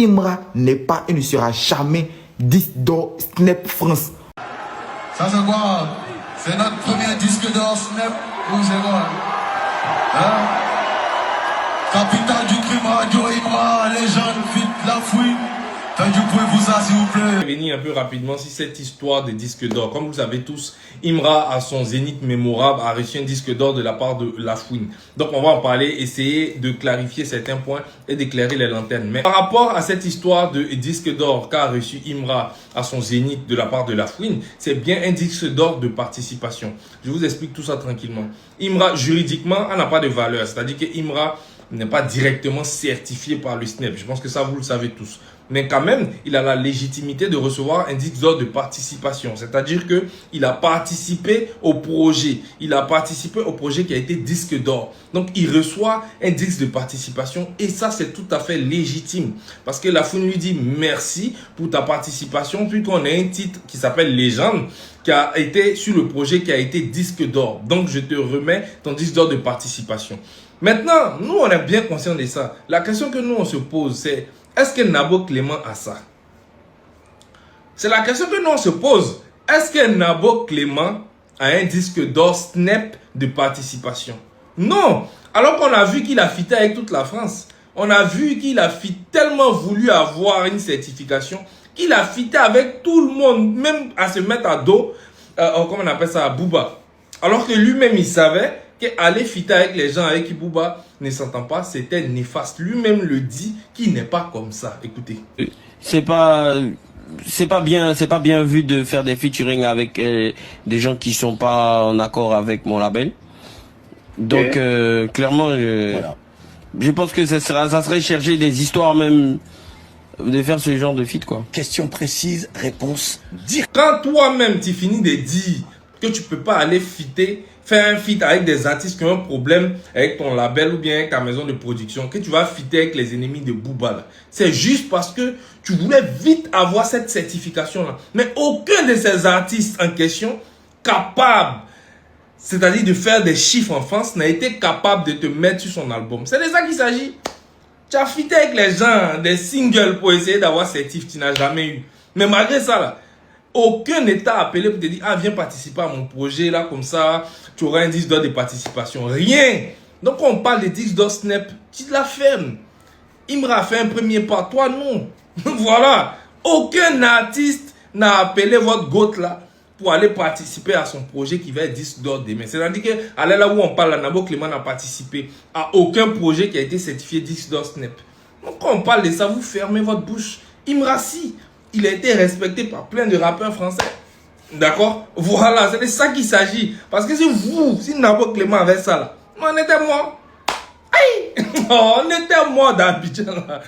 Imra n'est pas et ne sera jamais 10 d'or Snap France. Ça c'est quoi? C'est notre premier disque d'or Snap ou c'est quoi? Hein? Capitale du crime radio Imra, légende, vite, la fouine. Du pouvez-vous ça s'il vous plaît? Revenir un peu rapidement sur cette histoire des disques d'or. Comme vous savez tous, Imra, à son zénith mémorable, a reçu un disque d'or de la part de La Fouine. Donc on va en parler, essayer de clarifier certains points et d'éclairer les lanternes. Mais par rapport à cette histoire de disque d'or qu'a reçu Imra à son zénith de la part de La Fouine, c'est bien un disque d'or de participation. Je vous explique tout ça tranquillement. Imra, juridiquement, n'a pas de valeur. C'est-à-dire que Imra n'est pas directement certifié par le SNEP. Je pense que ça, vous le savez tous. Mais quand même, il a la légitimité de recevoir un disque d'or de participation. C'est-à-dire qu'il a participé au projet. Il a participé au projet qui a été disque d'or. Donc, il reçoit un disque de participation. Et ça, c'est tout à fait légitime. Parce que La Fouine lui dit merci pour ta participation. Puis qu'on a un titre qui s'appelle Légende, qui a été sur le projet qui a été disque d'or. Donc, je te remets ton disque d'or de participation. Maintenant, nous, on est bien conscients de ça. La question que nous, on se pose, c'est est-ce que Nabo Clément a ça? C'est la question que nous, on se pose. Est-ce que Nabo Clément a un disque d'or Snap de participation? Non. Alors qu'on a vu qu'il a fité avec toute la France. On a vu qu'il a tellement voulu avoir une certification qu'il a fité avec tout le monde, même à se mettre à dos, comment on appelle ça, à Booba. Alors que lui-même, il savait qu'aller fitter avec les gens avec qui Booba ne s'entend pas, c'était néfaste. Lui-même le dit qu'il n'est pas comme ça. Écoutez. C'est pas bien vu de faire des featuring avec des gens qui sont pas en accord avec mon label. Donc clairement, voilà. Je pense que ça serait chercher des histoires même de faire ce genre de feat quoi. Question précise, réponse directe. Quand toi-même tu finis de dire que tu peux pas aller faire un feat avec des artistes qui ont un problème avec ton label ou bien avec ta maison de production, que tu vas fitter avec les ennemis de Booba, c'est juste parce que tu voulais vite avoir cette certification-là. Mais aucun de ces artistes en question capable, c'est-à-dire de faire des chiffres en France, n'a été capable de te mettre sur son album. C'est de ça qu'il s'agit. Tu as fité avec les gens des singles pour essayer d'avoir certif, tu n'as jamais eu. Mais malgré ça, là, aucun État appelé pour te dire, ah, viens participer à mon projet, là, comme ça, tu auras un disque d'or de participation. Rien. Donc, quand on parle de disque d'or Snap, tu la fermes. Imra a fait un premier pas, toi, non. Voilà. Aucun artiste n'a appelé votre goat, là, pour aller participer à son projet qui va être disque d'or demain. C'est-à-dire que, allez là où on parle, Nabo Clément n'a participé à aucun projet qui a été certifié disque d'or Snap. Donc, quand on parle de ça, vous fermez votre bouche. Imra, si. Il a été respecté par plein de rappeurs français. D'accord? Voilà, c'est de ça qu'il s'agit. Parce que si Nabo Clément avait ça là, on était mort. Aïe! On était mort d'Abidjan là.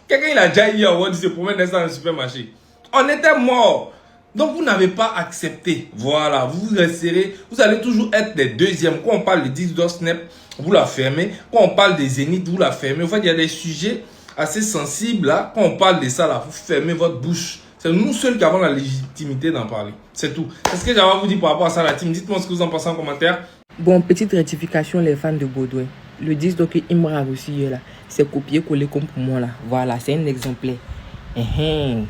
Quelqu'un il a déjà eu un il se promène dans le supermarché. On était mort. Donc vous n'avez pas accepté. Voilà, vous resterez, vous allez toujours être les deuxièmes. Quand on parle de 10 d'or Snap, vous la fermez. Quand on parle des zéniths, vous la fermez. En fait, il y a des sujets assez sensible là, quand on parle de ça là, vous fermez votre bouche. C'est nous seuls qui avons la légitimité d'en parler. C'est tout. C'est ce que j'avais à vous dire par rapport à ça la team. Dites-moi ce que vous en pensez en commentaire. Bon, petite rectification les fans de Baudouin. Le disque que Imra a reçu hier là, c'est copié-collé comme pour moi là. Voilà, c'est un exemplaire.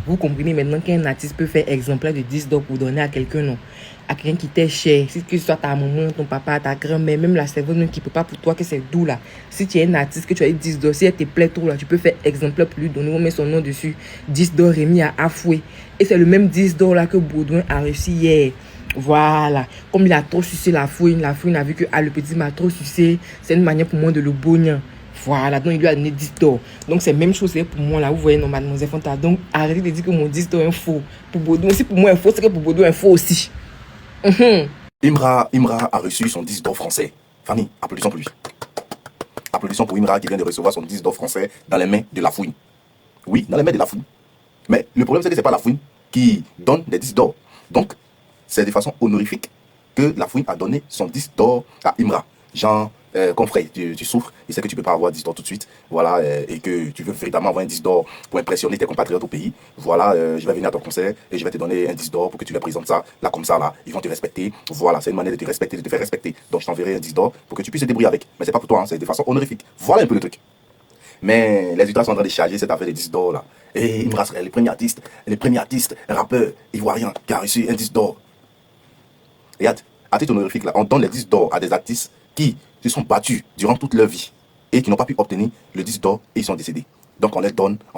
Vous comprenez maintenant qu'un artiste peut faire exemplaire de 10 d'or pour donner à quelqu'un, non? À quelqu'un qui t'est cher, si que ce soit ta maman, ton papa, ta grand-mère, même la serveuse qui ne peut pas pour toi, que c'est doux là. Si tu es un artiste, que tu as 10 d'or, si elle te plaît trop là, tu peux faire exemplaire pour lui donner, on met son nom dessus. 10 d'or remis à Afoué. Et c'est le même 10 d'or là que Baudouin a reçu hier. Voilà. Comme il a trop sucé la fouine a vu que le petit m'a trop sucé. C'est une manière pour moi de le bonner. Voilà, donc il lui a donné 10 d'or. Donc c'est la même chose pour moi là. Vous voyez, non, mademoiselle Fanta. Donc arrêtez de dire que mon 10 d'or est faux. Pour Baudouin, si pour moi est faux, c'est que pour Baudouin est faux aussi. Imra a reçu son 10 d'or français. Fanny, applaudissons pour lui. Applaudissons pour Imra qui vient de recevoir son 10 d'or français dans les mains de La Fouine. Oui, dans les mains de La Fouine. Mais le problème, c'est que ce n'est pas La Fouine qui donne des 10 d'or. Donc, c'est de façon honorifique que La Fouine a donné son 10 d'or à Imra. Genre, confrère, tu souffres, il sait que tu ne peux pas avoir 10 d'or tout de suite, voilà, et que tu veux véritablement avoir un 10 d'or pour impressionner tes compatriotes au pays, voilà, je vais venir à ton concert et je vais te donner un 10 d'or pour que tu leur présentes ça, là, comme ça, là, ils vont te respecter, voilà, c'est une manière de te respecter, de te faire respecter, donc je t'enverrai un 10 d'or pour que tu puisses te débrouiller avec, mais c'est pas pour toi, hein, c'est de façon honorifique, voilà un peu le truc. Mais les ultras sont en train de charger cette affaire de 10 d'or là. Et Imra serait le premier artiste rappeur ivoirien qui a reçu un 10 d'or. Regarde, à titre honorifique là, on donne les 10 d'or à des artistes qui se sont battus durant toute leur vie et qui n'ont pas pu obtenir le 10 d'or et ils sont décédés. Donc on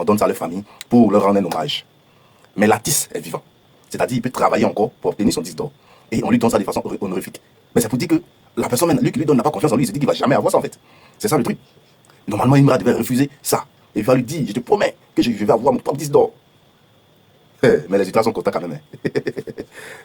donne ça à leur famille pour leur rendre un hommage. Mais l'artiste est vivant. C'est-à-dire il peut travailler encore pour obtenir son 10 d'or. Et on lui donne ça de façon honorifique. Mais c'est pour dire que la personne, lui qui lui donne n'a pas confiance en lui, il se dit qu'il ne va jamais avoir ça en fait. C'est ça le truc. Normalement, Imra devait refuser ça. Et il va lui dire, je te promets que je vais avoir mon propre 10 d'or. Mais les ultras sont contents quand même.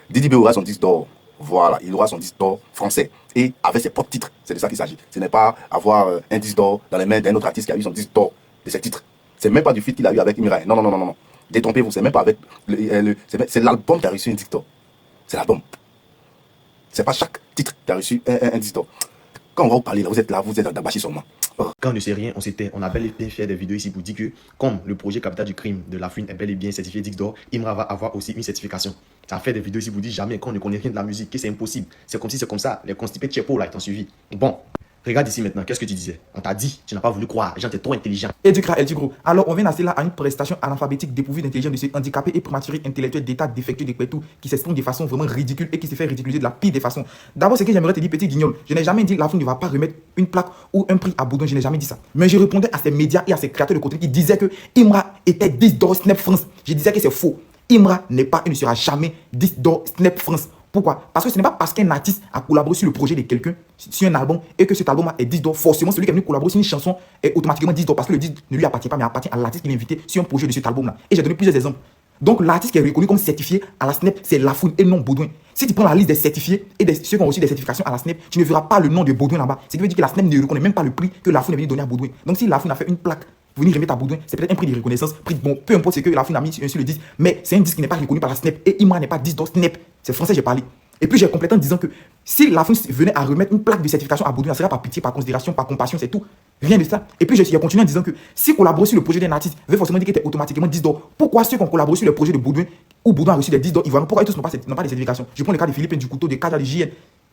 Didi B aura son 10 d'or. Voilà, il aura son 10 d'or français. Et avec ses propres titres. C'est de ça qu'il s'agit. Ce n'est pas avoir un 10 d'or dans les mains d'un autre artiste qui a eu son 10 d'or de ses titres. C'est même pas du feat qu'il a eu avec Imra. Non. Détrompez-vous, c'est même pas avec. C'est l'album qui a reçu un 10 d'or. C'est l'album. C'est pas chaque titre qui a reçu un 10 d'or. Quand on va vous parler, là, vous êtes d'Abachi seulement. Quand on ne sait rien, on a bel et bien fait des vidéos ici pour dire que, comme le projet Capital du crime de la Fouine est bel et bien certifié 10 d'or, Imra va avoir aussi une certification. Ça a fait des vidéos ici pour dire jamais qu'on ne connaît rien de la musique, que c'est impossible. C'est comme si c'est comme ça. Les constipés de Tchepo là, ils t'ont suivi. Bon, regarde ici maintenant, qu'est-ce que tu disais? On t'a dit, tu n'as pas voulu croire, les gens étaient trop intelligents. Edukra El Tigro. Alors, on vient d'assister là à une prestation analphabétique dépourvue d'intelligence de ce handicapé et prématuré intellectuel d'état défectueux de Kwetou qui s'exprime de façon vraiment ridicule et qui se fait ridiculiser de la pire des façons. D'abord, ce que j'aimerais te dire, petit guignol, je n'ai jamais dit que la Fouine ne va pas remettre une plaque ou un prix à Boudon, je n'ai jamais dit ça. Mais je répondais à ces médias et à ces créateurs de contenu qui disaient que Imra était 10 d'or Snap France. Je disais que c'est faux. Imra n'est pas et ne sera jamais 10 d'or Snap France. Pourquoi? Parce que ce n'est pas parce qu'un artiste a collaboré sur le projet de quelqu'un, sur un album, et que cet album est 10 d'or, forcément celui qui est venu collaborer sur une chanson est automatiquement 10 d'or parce que le 10 ne lui appartient pas, mais appartient à l'artiste qui l'a invité sur un projet de cet album-là. Et j'ai donné plusieurs exemples. Donc l'artiste qui est reconnu comme certifié à la Snap, c'est La Fouine et non Baudouin. Si tu prends la liste des certifiés et ceux qui ont reçu des certifications à la Snap, tu ne verras pas le nom de Baudouin là-bas. Ce qui veut dire que la Snap ne reconnaît même pas le prix que La Fouine est venu donner à Baudouin. Donc si La Fouine a fait une plaque, venir remettre à Baudouin, c'est peut-être un prix de reconnaissance, prix bon, peu importe ce que La Fouine a mis sur le disque, mais c'est un disque qui n'est pas reconnu par la Snap et Imra n'est pas 10 d'or Snap. C'est français, j'ai parlé. Et puis j'ai complété en disant que si La Fouine venait à remettre une plaque de certification à Baudouin, ça serait par pitié, par considération, par compassion, c'est tout. Rien de ça. Et puis j'ai continué en disant que si collaborer sur le projet d'un artiste veut forcément dire qu'il était automatiquement 10 d'or, pourquoi ceux qui ont collaboré sur le projet de Baudouin ou Baudouin a reçu des 10 d'or, pourquoi eux tous n'ont pas des certifications? Je prends le cas de Philippe du Couteau, de Kaja, de JN,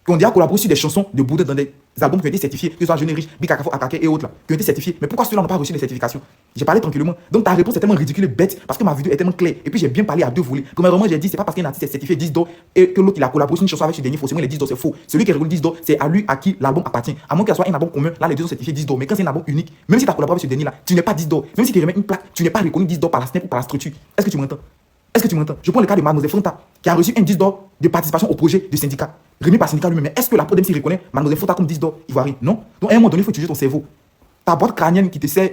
qui ont déjà collaboré sur des chansons de Baudouin dans des albums qui ont été certifiés, que ce soit Jeune et Riche, Bikakafo, Akake et autres là, qui ont été certifiés. Mais pourquoi ceux-là n'ont pas reçu les certifications? J'ai parlé tranquillement. Donc ta réponse est tellement ridicule et bête parce que ma vidéo est tellement claire. Et puis j'ai bien parlé à deux volets. Premièrement, j'ai dit c'est pas parce qu'un artiste est certifié 10 d'or et que l'autre il a collaboré sur une chanson avec ce dernier, forcément les 10 d'or c'est faux. Celui qui est reconnu 10 d'or, c'est à lui à qui l'album appartient. À moins qu'il soit un album commun, là les deux sont certifiés 10 d'or. Mais quand c'est un album unique, même si tu as collaboré avec ce dernier là, tu n'es pas 10 d'or. Même si tu remets une plaque, tu n'es pas reconnu 10 d'or par la Snap ou par la structure. Est-ce que tu m'entends? Est-ce que tu m'entends? Je prends le cas de Mademoiselle Fronta, qui a reçu un 10 d'or de participation au projet de syndicat, remis par le syndicat lui-même. Mais est-ce que la Prodem s'y reconnaît Mademoiselle Fronta comme 10 d'or ivoirien? Non. Donc à un moment donné, il faut utiliser ton cerveau. Ta boîte crânienne qui te sert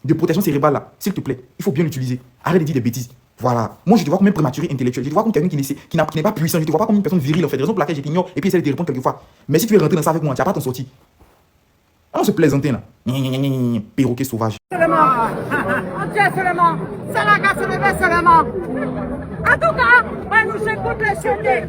de protection cérébrale là, s'il te plaît, il faut bien l'utiliser. Arrête de dire des bêtises. Voilà. Moi, je te vois comme un prématuré intellectuel. Je te vois comme quelqu'un qui n'est pas puissant. Je te vois pas comme une personne virile en fait. Raison pour laquelle je t'ignore et puis essaie de te répondre quelquefois. Mais si tu veux rentrer dans ça avec moi, tu n'as pas ton sorti. On se plaisanter là. Perroquet sauvage. Seulement, on tient seulement, ça n'a qu'à se lever seulement. En tout cas, moi nous écoute les chanter.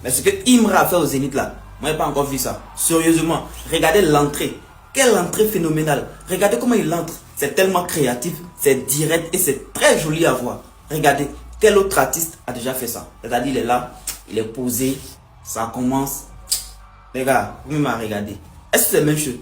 Mais ce que Imra a fait au Zénith là, moi j'ai pas encore vu ça. Sérieusement, regardez l'entrée. Quelle entrée phénoménale. Regardez comment il entre. C'est tellement créatif, c'est direct et c'est très joli à voir. Regardez, quel autre artiste a déjà fait ça? C'est-à-dire il est là, il est posé, ça commence. Les gars, vous m'avez regardé. Est-ce que c'est la même chose?